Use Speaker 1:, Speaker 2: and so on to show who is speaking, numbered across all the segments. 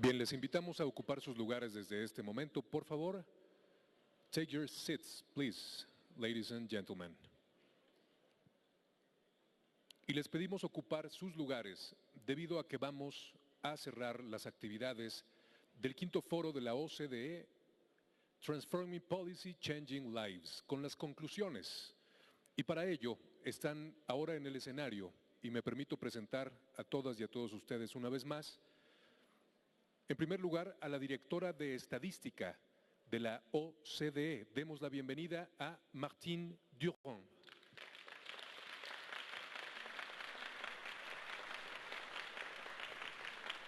Speaker 1: Bien, les invitamos a ocupar sus lugares desde este momento. Por favor, take your seats, please, ladies and gentlemen. Y les pedimos ocupar sus lugares debido a que vamos a cerrar las actividades del quinto foro de la OCDE, Transforming Policy, Changing Lives, con las conclusiones. Y para ello están ahora en el escenario, y me permito presentar a todas y a todos ustedes una vez más, en primer lugar, a la directora de Estadística de la OCDE. Demos la bienvenida a Martine Durand.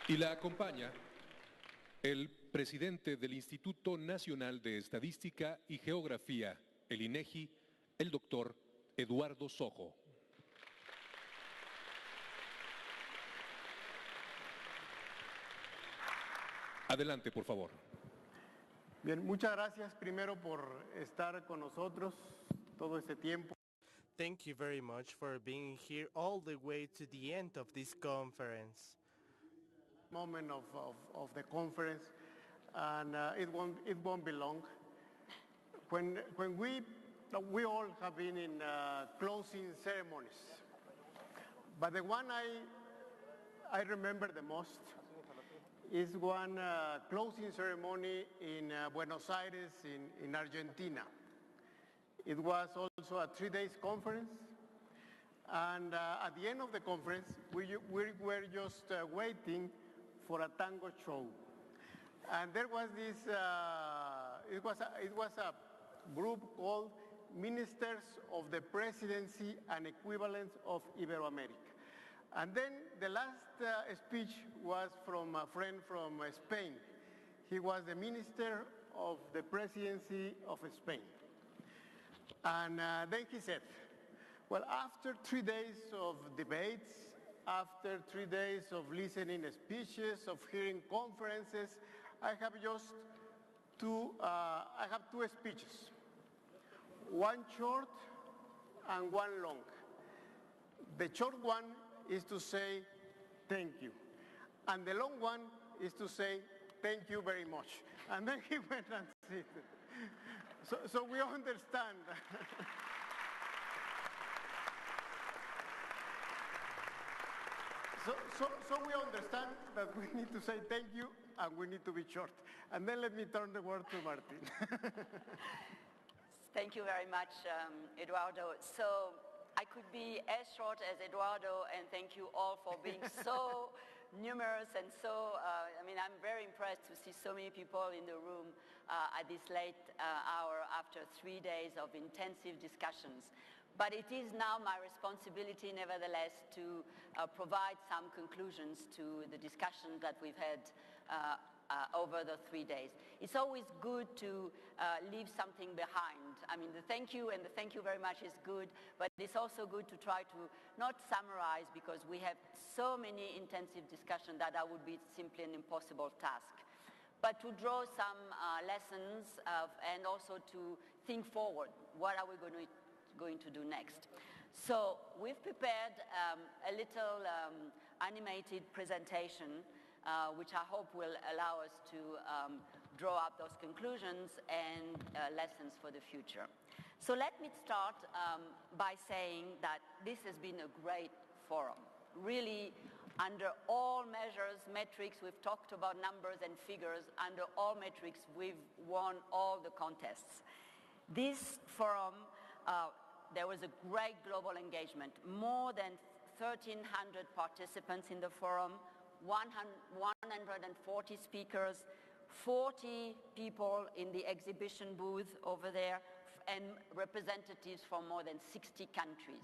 Speaker 1: Y la acompaña el presidente del Instituto Nacional de Estadística y Geografía, el INEGI, el doctor Eduardo Sojo. Adelante, por favor.
Speaker 2: Bien, muchas gracias primero por estar con nosotros todo este tiempo.
Speaker 3: Thank you very much for being here all the way to the end of this conference.
Speaker 2: Moment of the conference, and it won't be long. When we all have been in closing ceremonies, but the one I remember the most is one closing ceremony in Buenos Aires in Argentina. It was also a 3-day conference, and at the end of the conference we were just waiting for a tango show. And there was this, it was a group called Ministers of the Presidency and Equivalents of Iberoamerica. And then the last speech was from a friend from Spain. He was the Minister of the Presidency of Spain. And then he said, well, after 3 days of debates, after 3 days of listening speeches, of hearing conferences, I have just two speeches, one short and one long. The short one is to say thank you, and the long one is to say thank you very much. And then he went and said, so we understand. So we understand that we need to say thank you and we need to be short. And then let me turn the word to Martin.
Speaker 4: Thank you very much, Eduardo. So I could be as short as Eduardo, and thank you all for being so numerous and so, I'm very impressed to see so many people in the room at this late hour after 3 days of intensive discussions. But it is now my responsibility, nevertheless, to provide some conclusions to the discussion that we've had over the 3 days. It's always good to leave something behind. I mean, the thank you and the thank you very much is good, but it's also good to try to not summarize, because we have so many intensive discussions that would be simply an impossible task. But to draw some lessons and also to think forward. What are we going to do next? So we've prepared a little animated presentation which I hope will allow us to draw up those conclusions and lessons for the future. So let me start by saying that this has been a great forum. Really, under all measures, metrics, we've talked about numbers and figures, under all metrics, we've won all the contests. This forum, there was a great global engagement. More than 1,300 participants in the forum, 140 speakers, 40 people in the exhibition booth over there, and representatives from more than 60 countries.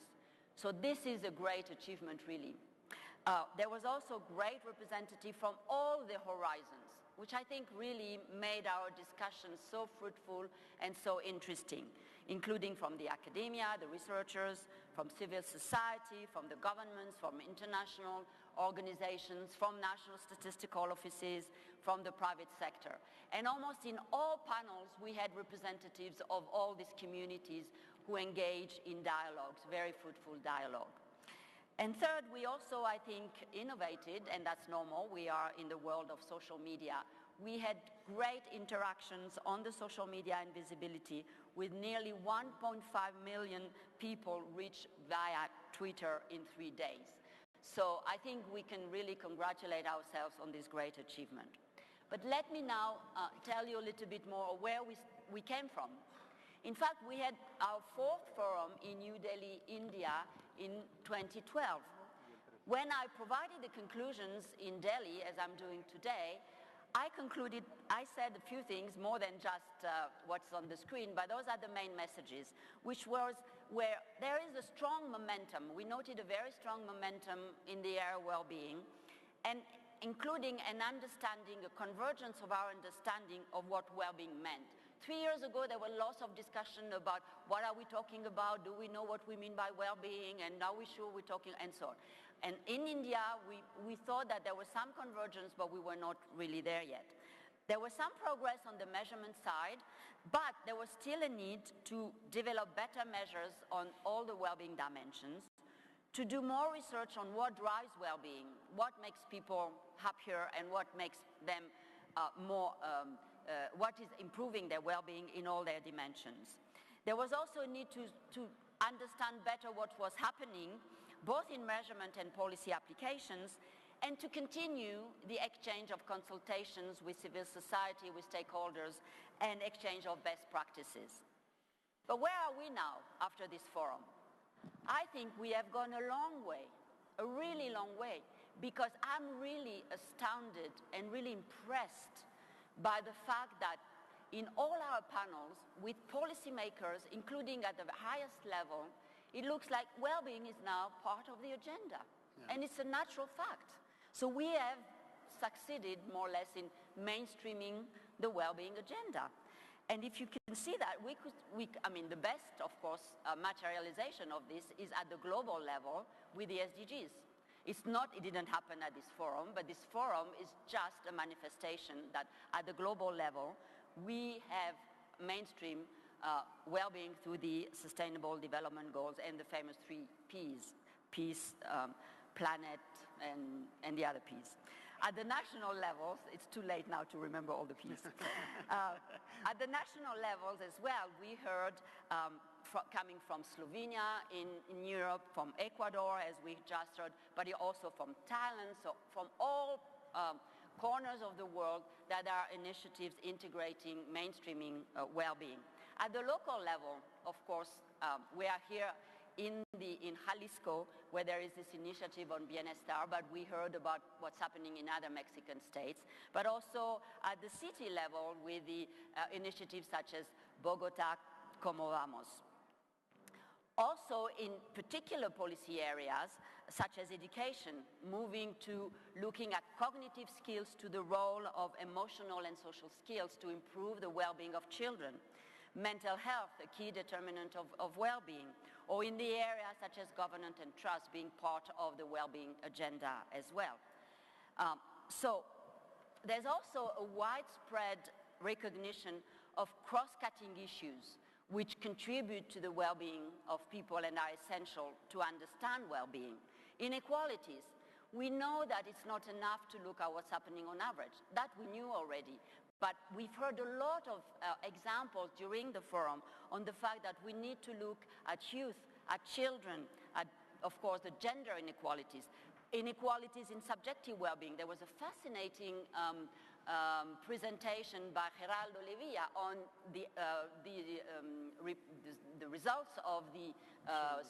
Speaker 4: So this is a great achievement, really. There was also great representative from all the horizons, which I think really made our discussion so fruitful and so interesting, including from the academia, the researchers, from civil society, from the governments, from international organizations, from national statistical offices, from the private sector. And almost in all panels, we had representatives of all these communities who engaged in dialogues, very fruitful dialogue. And third, we also, I think, innovated, and that's normal. We are in the world of social media. We had great interactions on the social media and visibility with nearly 1.5 million people reached via Twitter in 3 days. So I think we can really congratulate ourselves on this great achievement. But let me now tell you a little bit more where we came from. In fact, we had our 4th forum in New Delhi, India in 2012. When I provided the conclusions in Delhi, as I'm doing today, I said a few things more than just what's on the screen, but those are the main messages, which was where there is a strong momentum. We noted a very strong momentum in the area of well-being, and including an understanding, a convergence of our understanding of what well-being meant. 3 years ago, there were lots of discussion about what are we talking about, do we know what we mean by well-being, and are we sure we're talking, and so on. And in India, we thought that there was some convergence, but we were not really there yet. There was some progress on the measurement side, but there was still a need to develop better measures on all the well-being dimensions, to do more research on what drives well-being, what makes people happier, and what makes them what is improving their well-being in all their dimensions. There was also a need to understand better what was happening, both in measurement and policy applications, and to continue the exchange of consultations with civil society, with stakeholders, and exchange of best practices. But where are we now after this forum? I think we have gone a long way, a really long way, because I'm really astounded and really impressed by the fact that in all our panels with policymakers, including at the highest level, it looks like well-being is now part of the agenda. Yeah. And it's a natural fact. So we have succeeded more or less in mainstreaming the well-being agenda. And if you can see that, the best, of course, materialization of this is at the global level with the SDGs. It didn't happen at this forum, but this forum is just a manifestation that at the global level, we have mainstream well-being through the Sustainable Development Goals and the famous 3 Ps, peace, planet, and the other Ps. At the national levels, it's too late now to remember all the Ps. At the national levels as well, we heard coming from Slovenia in Europe, from Ecuador, as we just heard, but also from Thailand, so from all corners of the world that there are initiatives integrating mainstreaming well-being. At the local level, of course, we are here in Jalisco, where there is this initiative on Bienestar, but we heard about what's happening in other Mexican states, but also at the city level with the initiatives such as Bogota Como Vamos. Also in particular policy areas, such as education, moving to looking at cognitive skills to the role of emotional and social skills to improve the well-being of children. Mental health, a key determinant of well-being, or in the areas such as governance and trust being part of the well-being agenda as well. So there's also a widespread recognition of cross-cutting issues which contribute to the well-being of people and are essential to understand well-being. Inequalities. We know that it's not enough to look at what's happening on average. That we knew already. But we've heard a lot of examples during the forum on the fact that we need to look at youth, at children, at, of course, the gender inequalities, inequalities in subjective well-being. There was a fascinating presentation by Geraldo Levilla on the results of the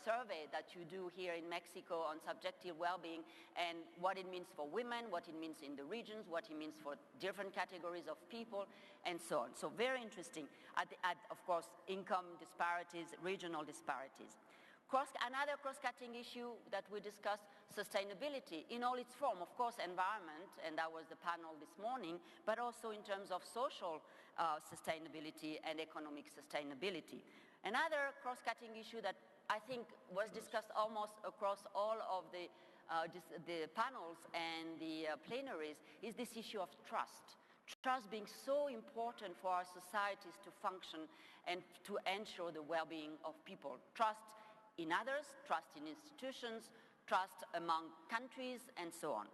Speaker 4: survey that you do here in Mexico on subjective well-being and what it means for women, what it means in the regions, what it means for different categories of people, and so on. So very interesting. Of course, income disparities, regional disparities. Another cross-cutting issue that we discussed, sustainability in all its form, of course, environment, and that was the panel this morning, but also in terms of social sustainability and economic sustainability. Another cross-cutting issue that I think was discussed almost across all of the panels and the plenaries is this issue of trust. Trust being so important for our societies to function and to ensure the well-being of people. Trust in others, trust in institutions, trust among countries, and so on.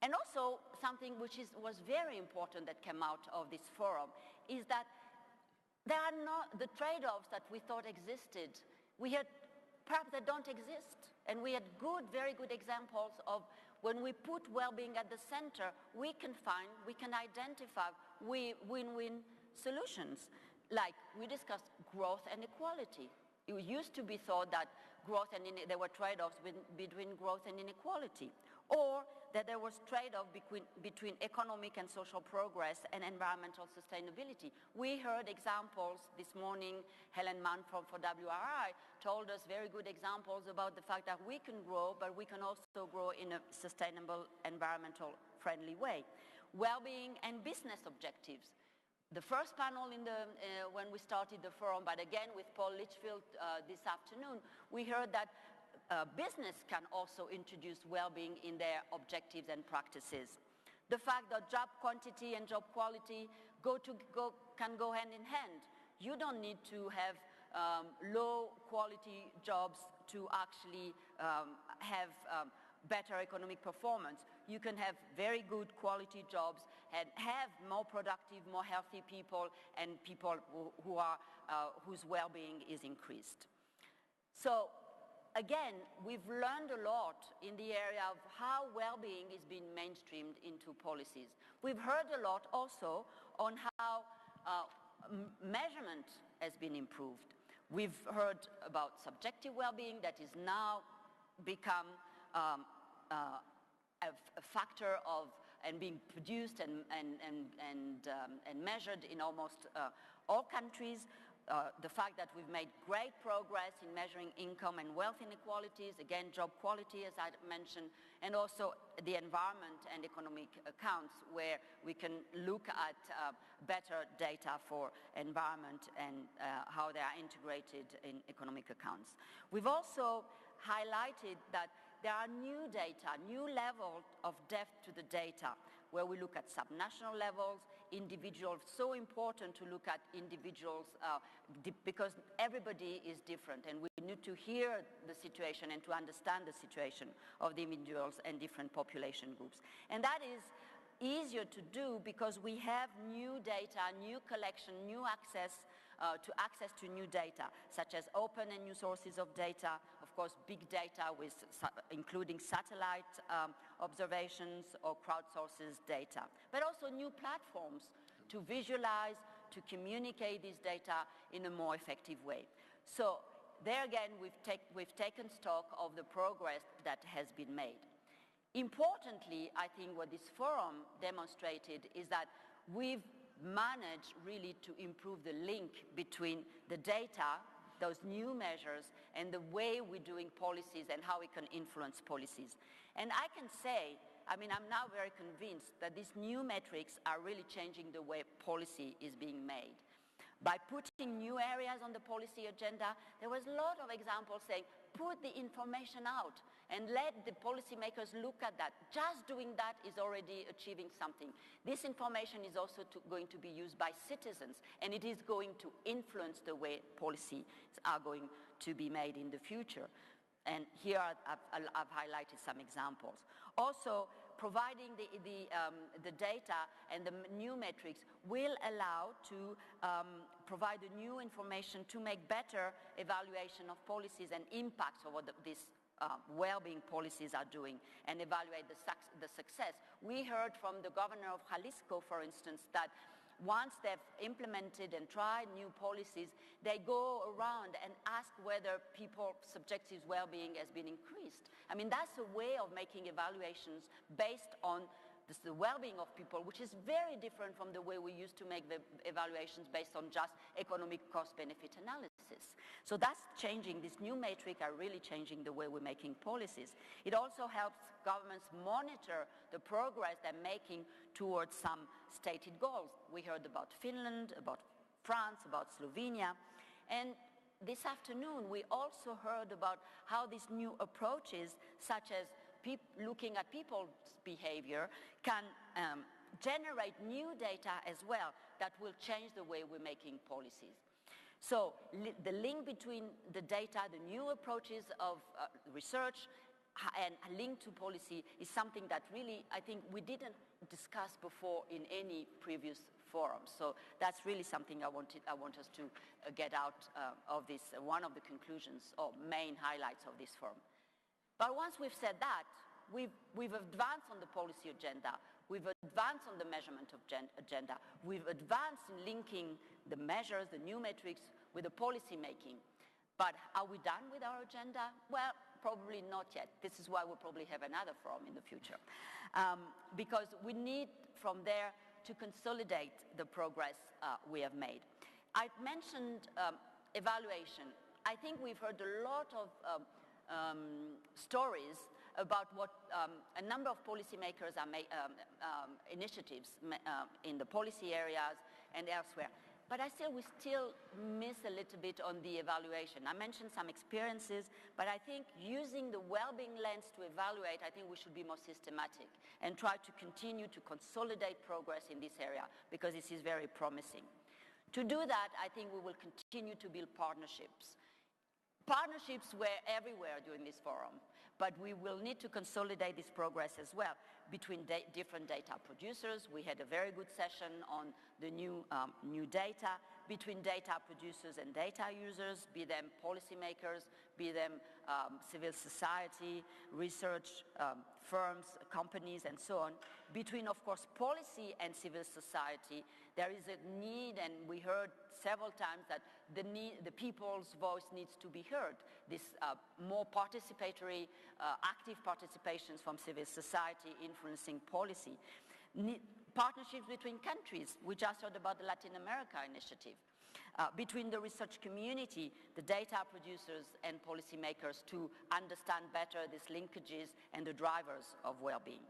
Speaker 4: And also something which was very important that came out of this forum is that there are not the trade-offs that we thought existed. Perhaps they don't exist. And we had very good examples of when we put well-being at the center, we can identify win-win solutions. Like we discussed growth and equality. It used to be thought that there were trade-offs between growth and inequality, or that there was trade-off between economic and social progress and environmental sustainability. We heard examples this morning. Helen Mann for WRI told us very good examples about the fact that we can grow, but we can also grow in a sustainable, environmental friendly way. Well-being and business objectives. The first panel when we started the forum, but again with Paul Litchfield this afternoon, we heard that business can also introduce well-being in their objectives and practices. The fact that job quantity and job quality can go hand in hand. You don't need to have low-quality jobs to actually have better economic performance. You can have very good quality jobs and have more productive, more healthy people and people whose well-being is increased. So again, we've learned a lot in the area of how well-being is being mainstreamed into policies. We've heard a lot also on how measurement has been improved. We've heard about subjective well-being that is now become a factor of and being produced and measured in almost all countries. The fact that we've made great progress in measuring income and wealth inequalities, again, job quality, as I mentioned, and also the environment and economic accounts, where we can look at better data for environment and how they are integrated in economic accounts. We've also highlighted that there are new data, new levels of depth to the data, where we look at subnational levels, individuals. So important to look at individuals because everybody is different, and we need to hear the situation and to understand the situation of the individuals and different population groups. And that is easier to do because we have new data, new collection, new access to new data, such as open and new sources of data, of course big data including satellite observations or crowdsources data, but also new platforms to visualize, to communicate this data in a more effective way. So there again, we've taken stock of the progress that has been made. Importantly, I think what this forum demonstrated is that we've managed really to improve the link between the data, those new measures, and the way we're doing policies and how we can influence policies. And I can say, I'm now very convinced that these new metrics are really changing the way policy is being made. By putting new areas on the policy agenda, there was a lot of examples saying, put the information out and let the policymakers look at that. Just doing that is already achieving something. This information is also going to be used by citizens, and it is going to influence the way policies are going to be made in the future. And here I've highlighted some examples. Also, providing the data and the new metrics will allow to provide the new information to make better evaluation of policies and impacts of what these well-being policies are doing and evaluate the success. We heard from the governor of Jalisco, for instance, that once they've implemented and tried new policies, they go around and ask whether people's subjective well-being has been increased. That's a way of making evaluations based on the well-being of people, which is very different from the way we used to make the evaluations based on just economic cost-benefit analysis. So that's changing. These new metrics are really changing the way we're making policies. It also helps governments monitor the progress they're making towards some stated goals. We heard about Finland, about France, about Slovenia. And this afternoon, we also heard about how these new approaches, such as looking at people's behavior, can generate new data as well that will change the way we're making policies. So the link between the data, the new approaches of research, and a link to policy is something that really, I think, we didn't discuss before in any previous forum. So that's really something I want us to get out of this, one of the conclusions or main highlights of this forum. But once we've said that, we've advanced on the policy agenda, we've advanced on the measurement agenda, we've advanced in linking the measures, the new metrics, with the policy making. But are we done with our agenda? Well, probably not yet. This is why we'll probably have another forum in the future. Because we need from there to consolidate the progress we have made. I mentioned evaluation. I think we've heard a lot of stories about what a number of policymakers are initiatives in the policy areas and elsewhere. But we still miss a little bit on the evaluation. I mentioned some experiences, but I think using the well-being lens to evaluate, I think we should be more systematic and try to continue to consolidate progress in this area because this is very promising. To do that, I think we will continue to build partnerships. Partnerships were everywhere during this forum, but we will need to consolidate this progress as well between different data producers. We had a very good session on the new data, between data producers and data users, be them policymakers, be them civil society, research firms, companies, and so on. Between, of course, policy and civil society, there is a need, and we heard several times that the people's voice needs to be heard. This more participatory, active participations from civil society influencing policy. Partnerships between countries. We just heard about the Latin America initiative. Between the research community, the data producers and policymakers to understand better these linkages and the drivers of well-being.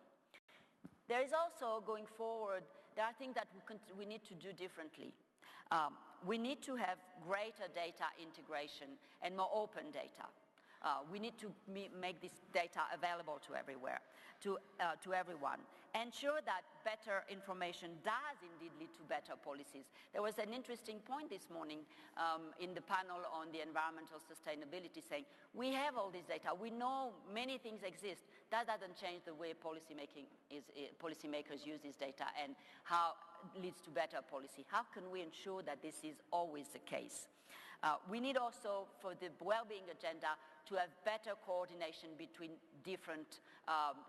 Speaker 4: There is also, going forward, there are things that we need to do differently. We need to have greater data integration and more open data. We need to make this data available to everywhere, to everyone. Ensure that better information does indeed lead to better policies. There was an interesting point this morning in the panel on the environmental sustainability saying, we have all this data, we know many things exist. That doesn't change the way policymakers use this data and how it leads to better policy. How can we ensure that this is always the case? We need also, for the well-being agenda, to have better coordination between different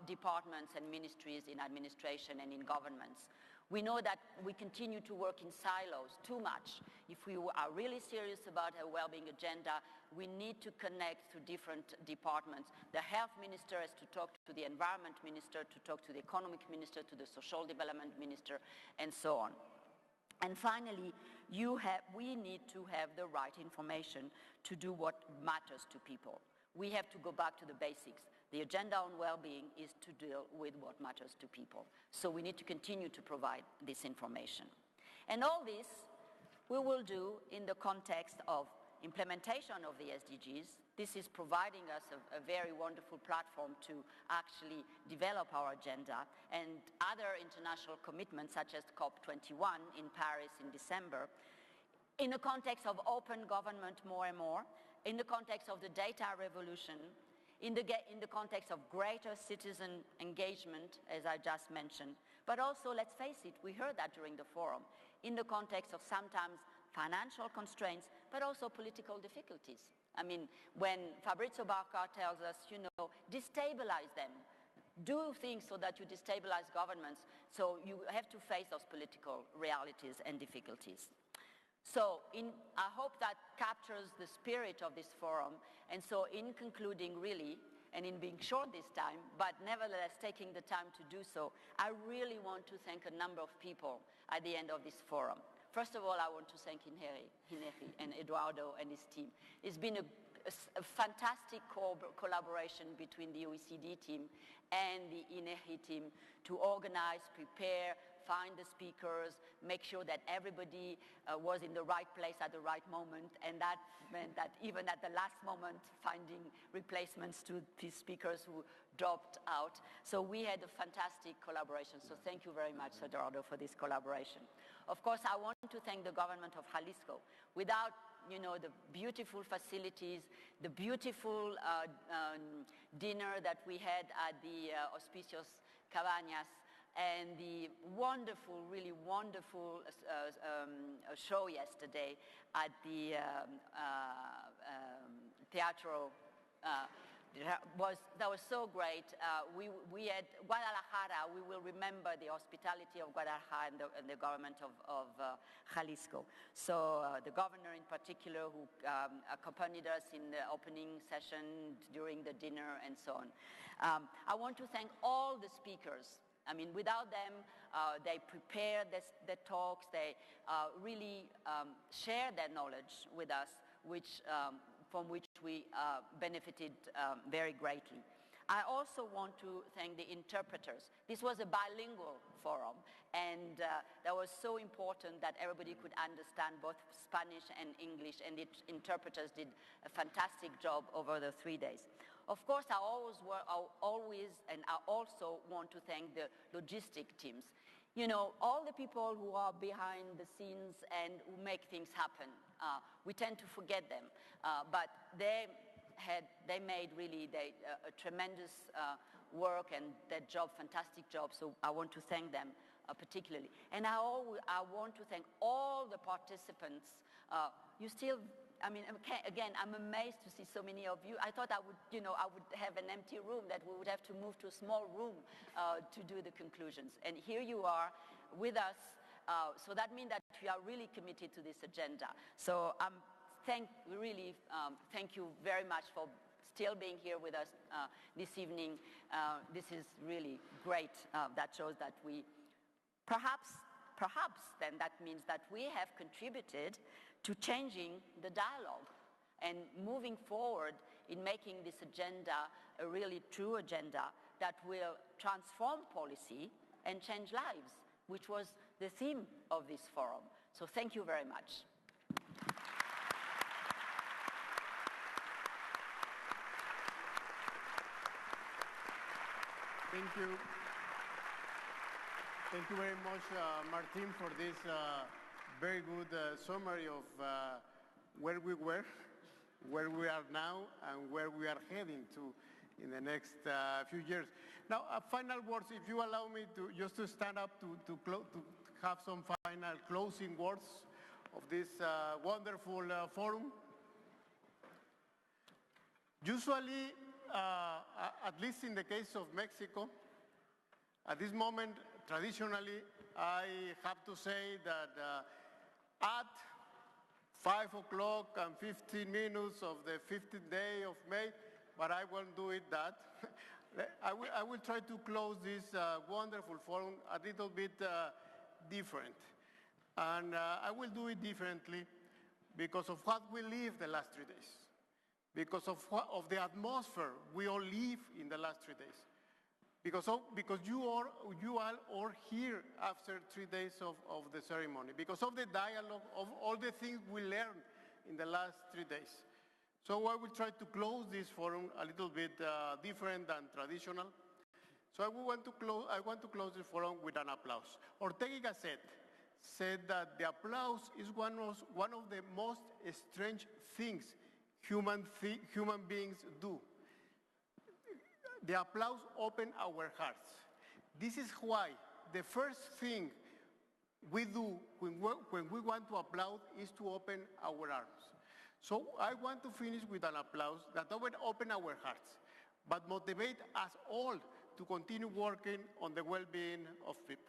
Speaker 4: departments and ministries in administration and in governments. We know that we continue to work in silos too much. If we are really serious about a well-being agenda, we need to connect to different departments. The health minister has to talk to the environment minister, to talk to the economic minister, to the social development minister, and so on. And finally, we need to have the right information to do what matters to people. We have to go back to the basics. The agenda on well-being is to deal with what matters to people. So we need to continue to provide this information. And all this we will do in the context of implementation of the SDGs. This is providing us a very wonderful platform to actually develop our agenda and other international commitments such as COP21 in Paris in December, in the context of open government more and more, in the context of the data revolution, in the context of greater citizen engagement, as I just mentioned, but also, let's face it, we heard that during the forum, in the context of sometimes financial constraints, but also political difficulties. I mean, when Fabrizio Barca tells us, destabilize them, do things so that you destabilize governments, so you have to face those political realities and difficulties. So I hope that captures the spirit of this forum, and so in concluding really, and in being short this time, but nevertheless taking the time to do so, I really want to thank a number of people at the end of this forum. First of all, I want to thank Iñaki and Eduardo and his team. It's been a fantastic collaboration between the OECD team and the INEGI team to organize, prepare, find the speakers, make sure that everybody was in the right place at the right moment, and that meant that even at the last moment, finding replacements to these speakers who dropped out. So we had a fantastic collaboration. So thank you very much, Eduardo, for this collaboration. Of course, I want to thank the government of Jalisco. Without you know, the beautiful facilities, the beautiful dinner that we had at the Auspicios Cabañas, and the wonderful, really wonderful show yesterday at the Teatro. That was so great. We had Guadalajara. We will remember the hospitality of Guadalajara and the government of Jalisco. So the governor in particular, who accompanied us in the opening session, during the dinner, and so on. I want to thank all the speakers. I mean, without them, they prepare the talks. They really share their knowledge with us, from which we benefited very greatly. I also want to thank the interpreters. This was a bilingual forum, and that was so important that everybody could understand both Spanish and English, and the interpreters did a fantastic job over the 3 days. Of course, I always and I also want to thank the logistic teams. You know, all the people who are behind the scenes and who make things happen. We tend to forget them, but they made really a tremendous work, and their job, fantastic job, so I want to thank them particularly. And I want to thank all the participants. I mean, again, I'm amazed to see so many of you. I thought I would have an empty room, that we would have to move to a small room to do the conclusions. And here you are with us. So that means that we are really committed to this agenda. So thank you very much for still being here with us this evening. This is really great. That shows that we, perhaps then that means that we have contributed to changing the dialogue and moving forward in making this agenda a really true agenda that will transform policy and change lives, which was the theme of this forum. So thank you very much.
Speaker 2: Thank you. Thank you very much, Martin, for this very good summary of where we were, where we are now, and where we are heading to in the next few years. Now, final words, if you allow me to stand up to have some final closing words of this wonderful forum. Usually, at least in the case of Mexico, at this moment, traditionally, I have to say that at 5 o'clock and 15 minutes of the 15th day of May, but I won't do it that. I will try to close this wonderful forum a little bit different. And I will do it differently because of what we lived the last 3 days, because of the atmosphere we all live in the last 3 days, because you all are here after 3 days of the ceremony, because of the dialogue, of all the things we learned in the last 3 days. So I will try to close this forum a little bit different than traditional. So I want to close this forum with an applause. Ortega y Gasset said that the applause is one of the most strange things human beings do. The applause opens our hearts. This is why the first thing we do when we want to applaud is to open our arms. So I want to finish with an applause that will open our hearts, but motivate us all to continue working on the well-being of people.